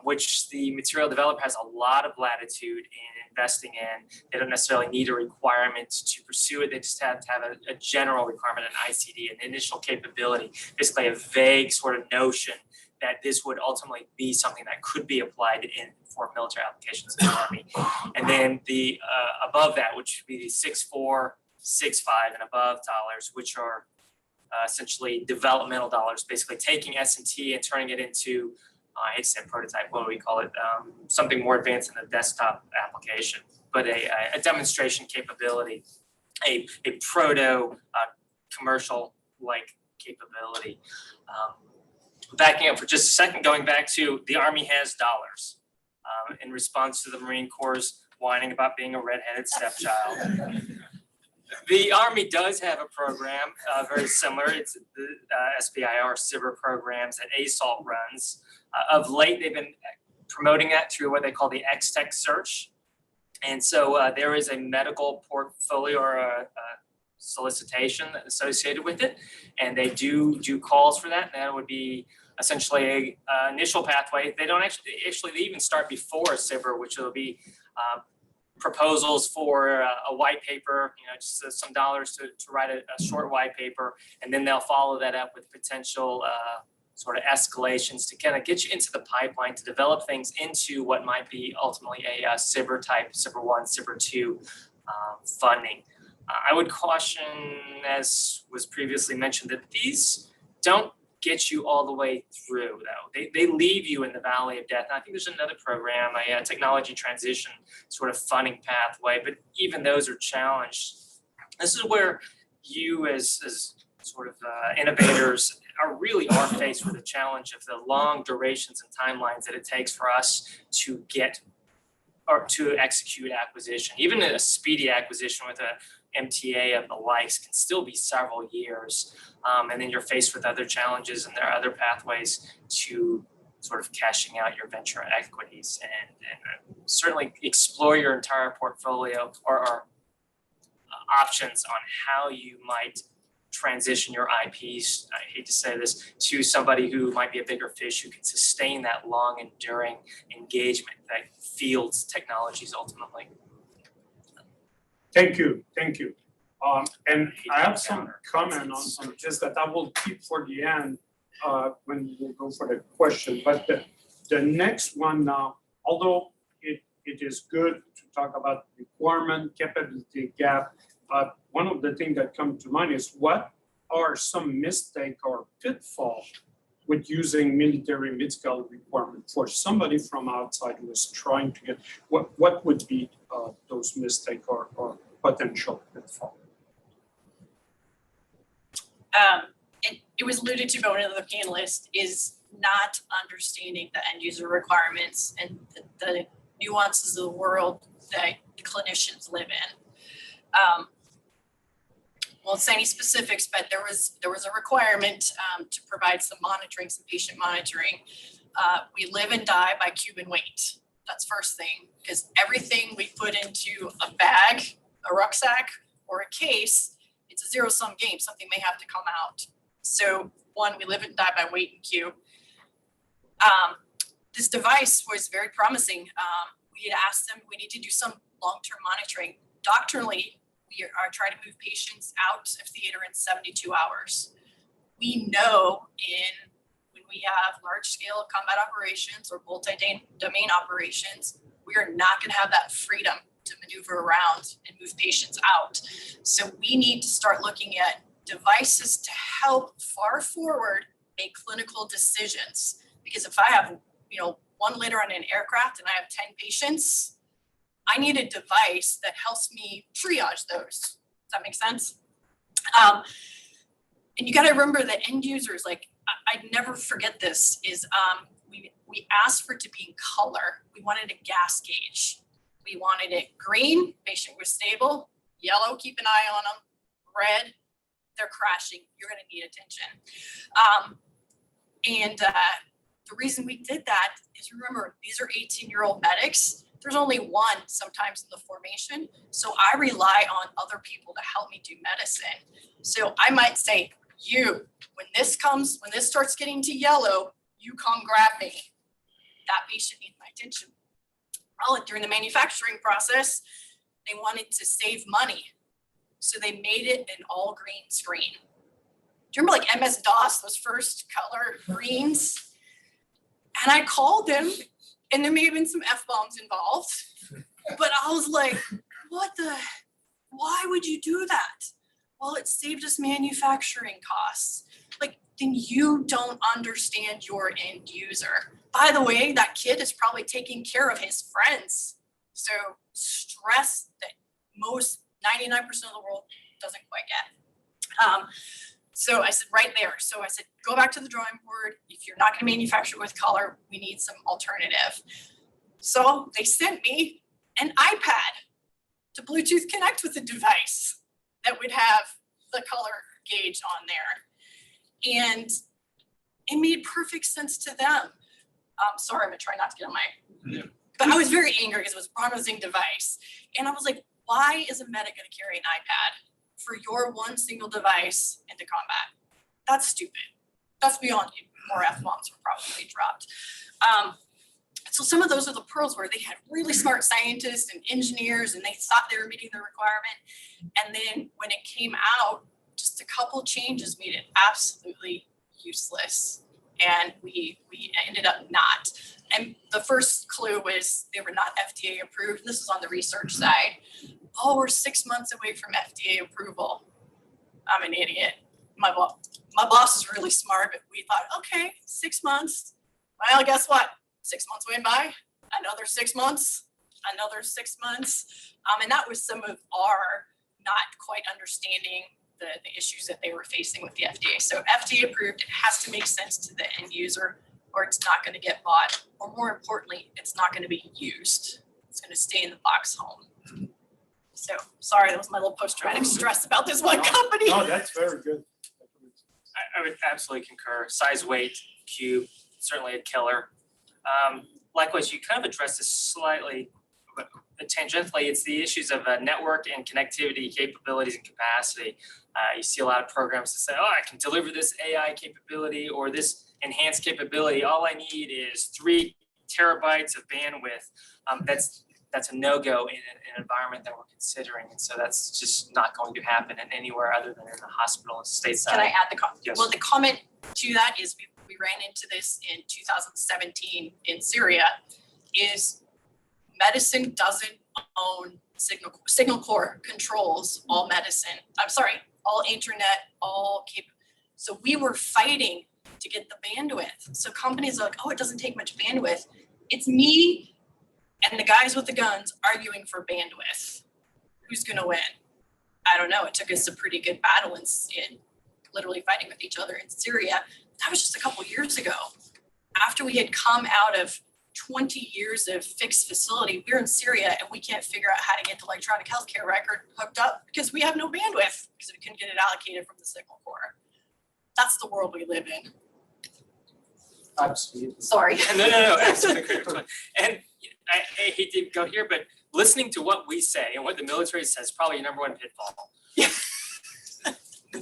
which the material developer has a lot of latitude in investing in. They don't necessarily need a requirement to pursue it. They just have to have a general requirement, an ICD, an initial capability, basically a vague sort of notion that this would ultimately be something that could be applied for military applications in the Army. And then the above that, which would be the 6.4, 6.5 and above dollars, which are essentially developmental dollars, basically taking S&T and turning it into, I hate to say prototype, what do we call it? Something more advanced in the desktop application, but a demonstration capability, a proto commercial-like capability. Backing up for just a second, going back to the Army has dollars in response to the Marine Corps' whining about being a redheaded stepchild. The Army does have a program very similar. It's the SBIR SBIR programs that ASALT runs. Of late, they've been promoting that through what they call the X-Tech search. And so there is a medical portfolio or a solicitation associated with it. And they do calls for that. And that would be essentially a initial pathway. They don't actually they even start before a SBIR, which will be proposals for a white paper, just some dollars to write a short white paper, and then they'll follow that up with potential sort of escalations to kind of get you into the pipeline to develop things into what might be ultimately a SBIR type, SBIR 1, SBIR 2 funding. I would caution, as was previously mentioned, that these don't get you all the way through, though. They leave you in the valley of death. And I think there's another program, a technology transition sort of funding pathway, but even those are challenged. This is where you as sort of innovators are faced with the challenge of the long durations and timelines that it takes for us to get or to execute acquisition. Even a speedy acquisition with MTA of the likes can still be several years. And then you're faced with other challenges, and there are other pathways to sort of cashing out your venture equities, and certainly explore your entire portfolio or options on how you might transition your IPs, I hate to say this, to somebody who might be a bigger fish who can sustain that long enduring engagement that fields technologies ultimately. Thank you. And I have some comment on this that I will keep for the end when we go for the question. But the next one now, although it is good to talk about requirement, capability gap, one of the things that come to mind is what are some mistake or pitfall with using military mid-scale requirement for somebody from outside who is trying to get, what would be those mistake or potential pitfall? It was alluded to by one of the panelists, is not understanding the end user requirements and the nuances of the world that clinicians live in. Won't say any specifics, but there was a requirement to provide some monitoring, some patient monitoring. We live and die by Cuban weight. That's first thing, because everything we put into a bag, a rucksack, or a case, it's a zero-sum game. Something may have to come out. So one, we live and die by weight and Q. This device was very promising. We had asked them, we need to do some long-term monitoring. Doctrinally, we are trying to move patients out of theater in 72 hours. We know when we have large-scale combat operations or multi-domain operations, we are not going to have that freedom to maneuver around and move patients out. So we need to start looking at devices to help far forward make clinical decisions. Because if I have, 1 liter on an aircraft and I have 10 patients, I need a device that helps me triage those. Does that make sense? And you got to remember that end users, I'd never forget this, is we asked for it to be in color. We wanted a gas gauge. We wanted it green, patient was stable, yellow, keep an eye on them, red, they're crashing, you're going to need attention. The reason we did that is, remember, these are 18-year-old medics. There's only one sometimes in the formation. So I rely on other people to help me do medicine. So I might say, when this starts getting to yellow, you come grab me. That patient needs my attention. Well, during the manufacturing process, they wanted to save money. So they made it an all green screen. Do you remember MS-DOS, those first color greens? And I called them, and there may have been some F-bombs involved, but I was like, why would you do that? Well, it saved us manufacturing costs. Then you don't understand your end user. By the way, that kid is probably taking care of his friends. So stress that most 99% of the world doesn't quite get. So I said right there. So I said, go back to the drawing board. If you're not going to manufacture with color, we need some alternative. So they sent me an iPad to Bluetooth connect with the device that would have the color gauge on there. And it made perfect sense to them. Sorry, I'm gonna try not to get on but I was very angry because it was a promising device. And I was like, why is a medic gonna carry an iPad for your one single device into combat? That's stupid. That's beyond you. More F-bombs were probably dropped. So some of those are the pearls where they had really smart scientists and engineers and they thought they were meeting the requirement. And then when it came out, just a couple changes made it absolutely useless. And we ended up not. And the first clue was they were not FDA approved. This is on the research side. Oh, we're 6 months away from FDA approval. I'm an idiot. My boss is really smart, but we thought, okay, 6 months. Well, guess what? 6 months went by, another 6 months, another 6 months. And that was some of our not quite understanding the issues that they were facing with the FDA. So FDA approved, it has to make sense to the end user or it's not going to get bought. Or more importantly, it's not going to be used. It's going to stay in the box home. So sorry, that was my little post-traumatic stress about this one company. No, that's very good. I would absolutely concur. Size, weight, cube, certainly a killer. Likewise, you kind of addressed this slightly, but tangentially, it's the issues of network and connectivity capabilities and capacity. You see a lot of programs that say, oh, I can deliver this AI capability or this enhanced capability. All I need is 3 terabytes of bandwidth. That's a no-go in an environment that we're considering. And so that's just not going to happen in anywhere other than in the hospital and stateside. Can I add the comment? Yes. Well, the comment to that is we ran into this in 2017 in Syria, is medicine doesn't own signal core controls all medicine. I'm sorry, all internet, so we were fighting to get the bandwidth. So companies are like, oh, it doesn't take much bandwidth. It's me and the guys with the guns arguing for bandwidth. Who's gonna win? I don't know. It took us a pretty good battle in literally fighting with each other in Syria. That was just a couple years ago. After we had come out of 20 years of fixed facility, we're in Syria and we can't figure out how to get the electronic healthcare record hooked up because we have no bandwidth because we couldn't get it allocated from the signal core. That's the world we live in. Absolutely. Sorry. No, absolutely. And I hate to go here, but listening to what we say and what the military says is probably your number one pitfall. Yeah.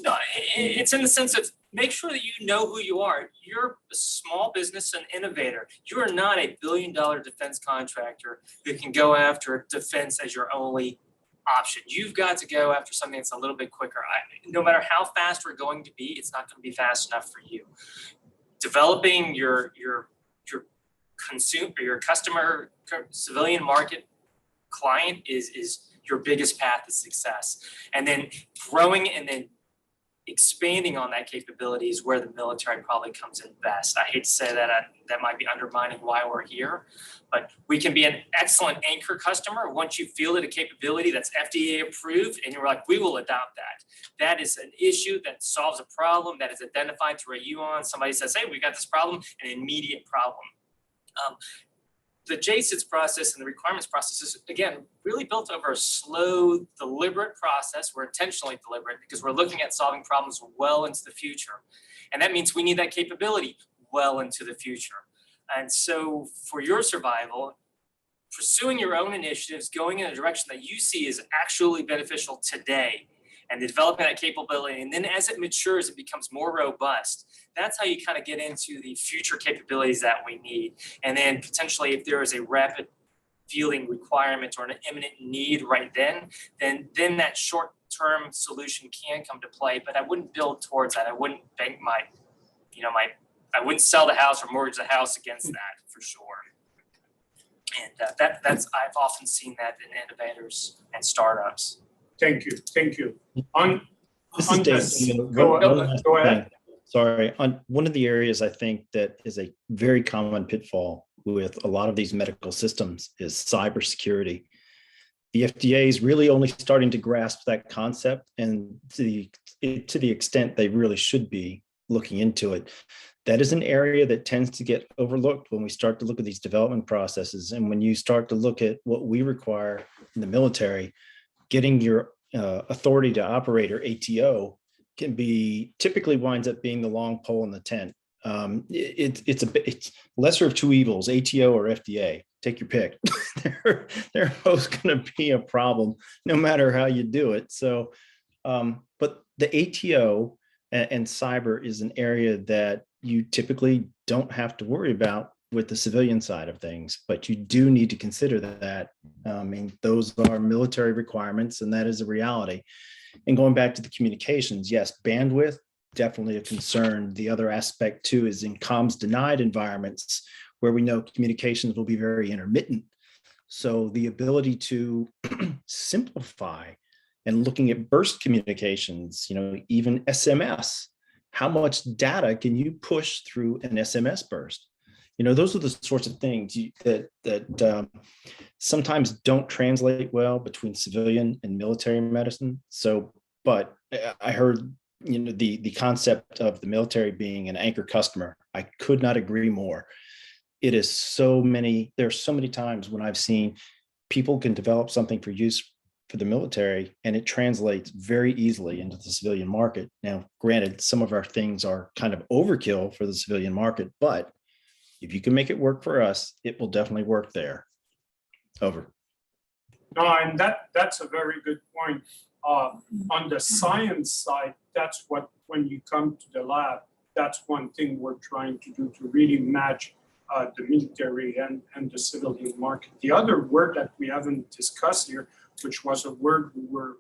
No, it's in the sense of make sure that you know who you are. You're a small business and innovator. You are not a billion-dollar defense contractor who can go after defense as your only option. You've got to go after something that's a little bit quicker. No matter how fast we're going to be, it's not going to be fast enough for you. Developing your customer civilian market client is your biggest path to success. And then growing and then expanding on that capability is where the military probably comes in best. I hate to say that, that might be undermining why we're here, but we can be an excellent anchor customer once you feel that a capability that's FDA approved and you're like, we will adopt that. That is an issue that solves a problem that is identified through a UON. Somebody says, hey, we got this problem, an immediate problem. The JSIDS process and the requirements process is, again, really built over a slow, deliberate process. We're intentionally deliberate because we're looking at solving problems well into the future. And that means we need that capability well into the future. And so for your survival, pursuing your own initiatives, going in a direction that you see is actually beneficial today, and developing that capability. And then as it matures, it becomes more robust. That's how you kind of get into the future capabilities that we need. And then potentially if there is a rapid fielding requirement or an imminent need right then that short-term solution can come to play, but I wouldn't build towards that. I wouldn't bank I wouldn't sell the house or mortgage the house against that for sure. And that's I've often seen that in innovators and startups. Thank you. This is Dave. Go ahead. Sorry, on one of the areas I think that is a very common pitfall with a lot of these medical systems is cybersecurity. The FDA is really only starting to grasp that concept, and to the extent they really should be looking into it. That is an area that tends to get overlooked when we start to look at these development processes. And when you start to look at what we require in the military, getting your authority to operate, or ATO, typically winds up being the long pole in the tent. It's lesser of two evils, ATO or FDA. Take your pick. they're both going to be a problem no matter how you do it. So, but the ATO and cyber is an area that you typically don't have to worry about with the civilian side of things, but you do need to consider that. I mean, those are military requirements, and that is a reality. And going back to the communications, yes, bandwidth, definitely a concern. The other aspect too is in comms denied environments where we know communications will be very intermittent. So the ability to simplify and looking at burst communications, even SMS, how much data can you push through an SMS burst? Those are the sorts of things that sometimes don't translate well between civilian and military medicine. So, but I heard, the concept of the military being an anchor customer. I could not agree more. There's so many times when I've seen people can develop something for use for the military, and it translates very easily into the civilian market. Now, granted, some of our things are kind of overkill for the civilian market, but if you can make it work for us, it will definitely work there. Over. No, and that's a very good point. On the science side, that's what, when you come to the lab, that's one thing we're trying to do to really match the military and the civilian market. The other word that we haven't discussed here, which was a word we were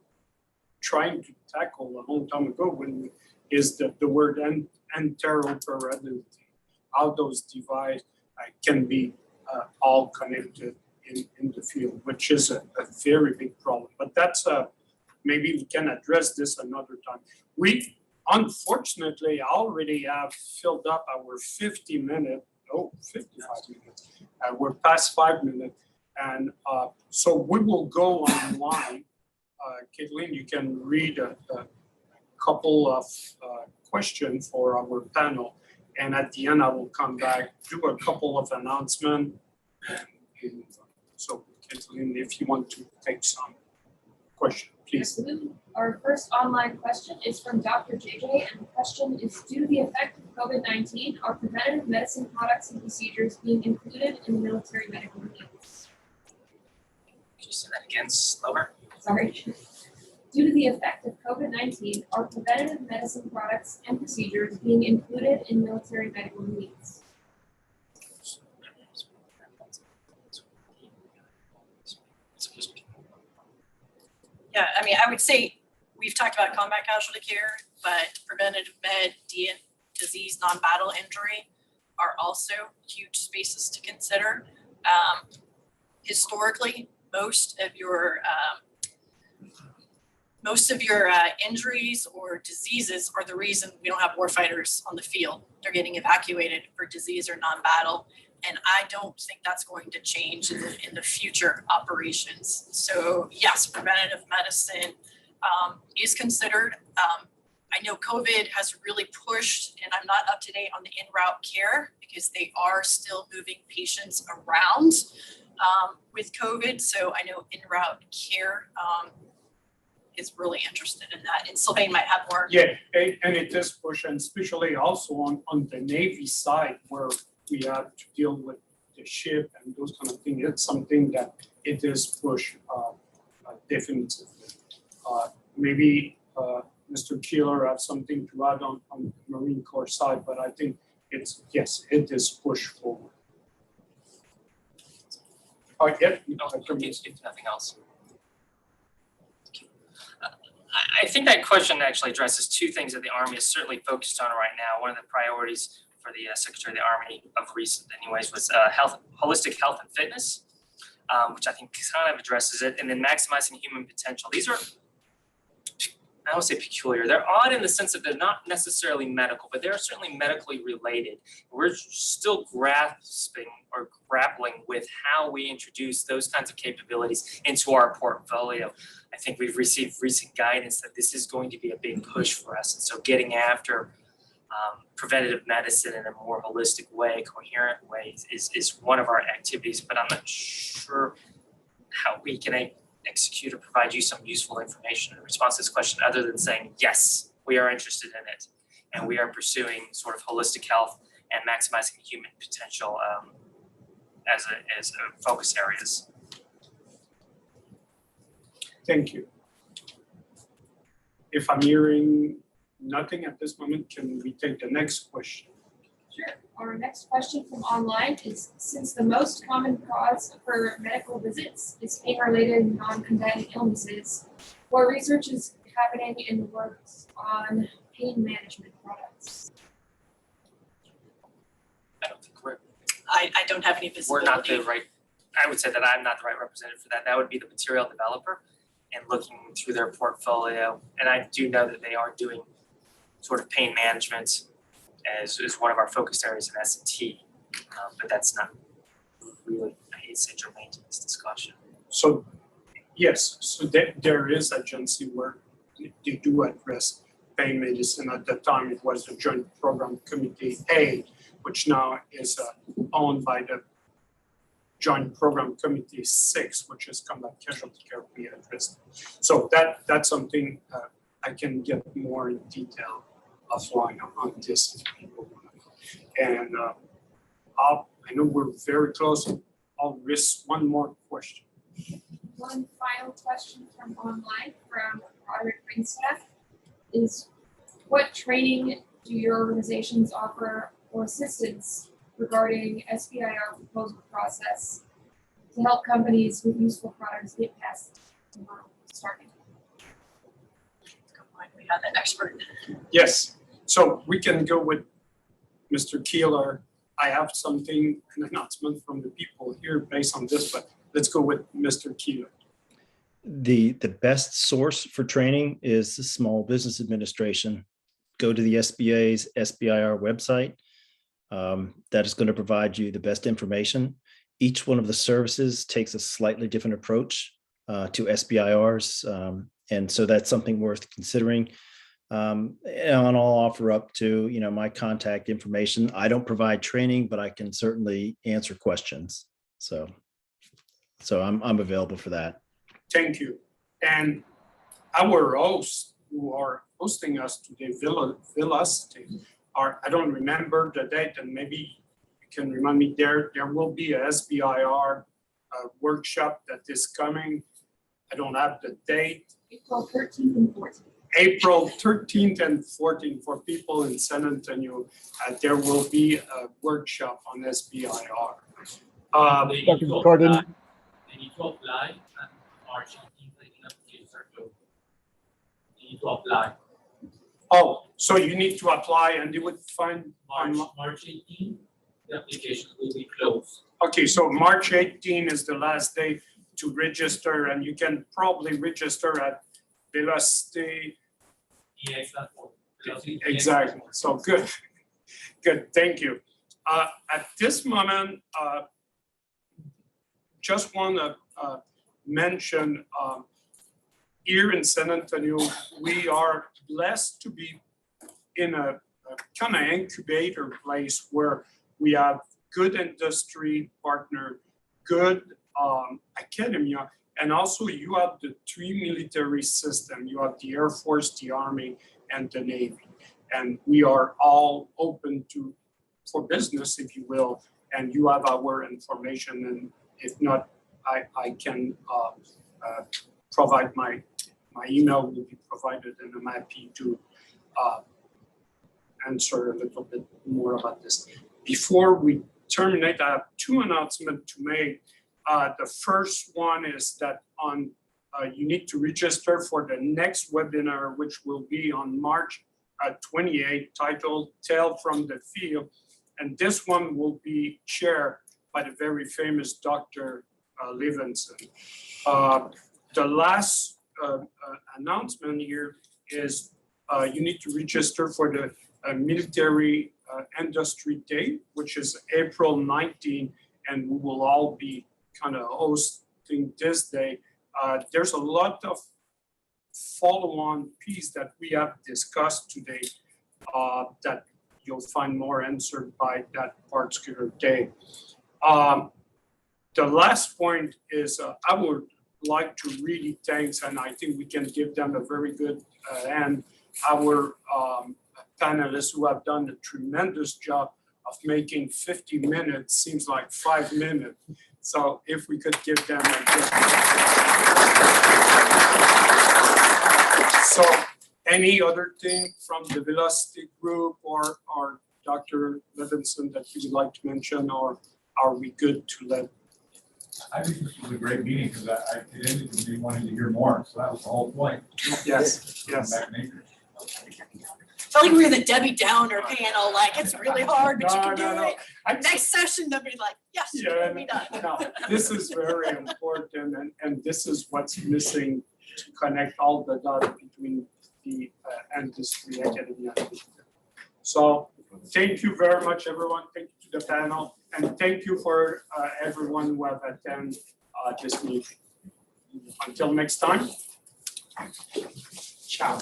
trying to tackle a long time ago, is the word interoperability. How those devices can be all connected in the field, which is a very big problem. But that's maybe we can address this another time. We unfortunately already have filled up our 55 minutes. We're past 5 minutes. And so we will go online. Caitlin, you can read a couple of questions for our panel. And at the end, I will come back, do a couple of announcements. So Caitlin, if you want to take some questions, please. Absolutely. Our first online question is from Dr. JJ, and the question is, due to the effect of COVID-19, are preventative medicine products and procedures being included in the military medical needs? Can you say that again, slower? Sorry. Due to the effect of COVID-19, are preventative medicine products and procedures being included in military medical needs? Yeah, I mean, I would say we've talked about combat casualty care, but preventative med, disease, non-battle injury are also huge spaces to consider. Historically, most of your injuries or diseases are the reason we don't have warfighters on the field. They're getting evacuated for disease or non-battle. And I don't think that's going to change in the future operations. So yes, preventative medicine is considered. I know COVID has really pushed, and I'm not up to date on the in-route care because they are still moving patients around with COVID. So I know in-route care is really interested in that. And Sylvain might have more. Yeah, and it is pushed, and especially also on the Navy side where we have to deal with the ship and those kind of things. It's something that it is pushed definitively. Maybe Mr. Keeler has something to add on the Marine Corps side, but I think it's, yes, it is pushed forward. Yeah, If nothing else. I think that question actually addresses two things that the Army is certainly focused on right now. One of the priorities for the Secretary of the Army of recent anyways was holistic health and fitness, which I think kind of addresses it, and then maximizing human potential. These are, I don't say peculiar, they're odd in the sense that they're not necessarily medical, but they're certainly medically related. We're still grasping or grappling with how we introduce those kinds of capabilities into our portfolio. I think we've received recent guidance that this is going to be a big push for us. And so getting after preventative medicine in a more holistic way, coherent way is one of our activities, but I'm not sure how we can execute or provide you some useful information in response to this question other than saying, yes, we are interested in it and we are pursuing sort of holistic health and maximizing human potential as a focus areas. thank you. If I'm hearing nothing at this moment, can we take the next question? Sure. Our next question from online is, since the most common cause for medical visits is pain-related non-combatant illnesses, what research is happening in the works on pain management products? I don't think I don't have any visibility. we're not the right, I would say that I'm not the right representative for that. That would be the material developer and looking through their portfolio. And I do know that they are doing sort of pain management as one of our focus areas in S&T, but that's not really, I hate to say, germane to this discussion. So, yes, so there is agency where they do address pain medicine. At the time, it was the Joint Program Committee A, which now is owned by the Joint Program Committee 6, which is combat casualty care we addressed. So that's something I can get more in detail offline on this if people want to. And I know we're very close. I'll risk one more question. One final question from online from Roderick Ringstaff is, what training do your organizations offer or assistance regarding SBIR proposal process to help companies with useful products get past the world starting? Come on, we have an expert. Yes, so we can go with Mr. Keeler. I have something, an announcement from the people here based on this, but let's go with Mr. Keeler. The best source for training is the Small Business Administration. Go to the SBA's SBIR website. That is going to provide you the best information. Each one of the services takes a slightly different approach to SBIRs. And so that's something worth considering. And I'll offer up to, my contact information. I don't provide training, but I can certainly answer questions. So I'm available for that. Thank you. And our hosts who are hosting us today, Velocity, I don't remember the date, and maybe you can remind me, there will be a SBIR workshop that is coming. I don't have the date. April 13th and 14th. April 13th and 14th for people in San Antonio. There will be a workshop on SBIR. Dr. Cardin. They need to apply and March 18th, applications are closed. They need to apply. Oh, so you need to apply and you would find March 18th, the applications will be closed. Okay, so March 18 is the last day to register, and you can probably register at Velocity. Exactly. So good. Good. Thank you. At this moment, just want to mention here in San Antonio, we are blessed to be in a kind of incubator place where we have good industry partner, good academia, and also you have the three military system. You have the Air Force, the Army, and the Navy. And we are all open for business, if you will, and you have our information. And if not, I can provide my email will be provided, and I'm happy to answer a little bit more about this. Before we terminate, I have two announcements to make. The first one is that you need to register for the next webinar, which will be on March 28, titled Tale from the Field. And this one will be chaired by the very famous Dr. Levinson. The last announcement here is you need to register for the Military Industry Day, which is April 19, and we will all be kind of hosting this day. There's a lot of follow-on piece that we have discussed today that you'll find more answered by that particular day. The last point is I would like to really thank, and I think we can give them a very good hand, our panelists who have done a tremendous job of making 50 minutes seems like 5 minutes. So if we could give them a good. So any other thing from the Velocity group or Dr. Levinson that you would like to mention, or are we good to let? I think this was a great meeting because it ended with me wanting to hear more. So that was the whole point. Yes, yes. Felt like we were the Debbie Downer panel, like it's really hard, but you can do it. No. Next session, they'll be like, yes, Yeah, it'll be done. no, this is very important, and this is what's missing to connect all the dots between the industry, academia. So thank you very much, everyone. Thank you to the panel, and thank you for everyone who have attended this meeting. Until next time, ciao.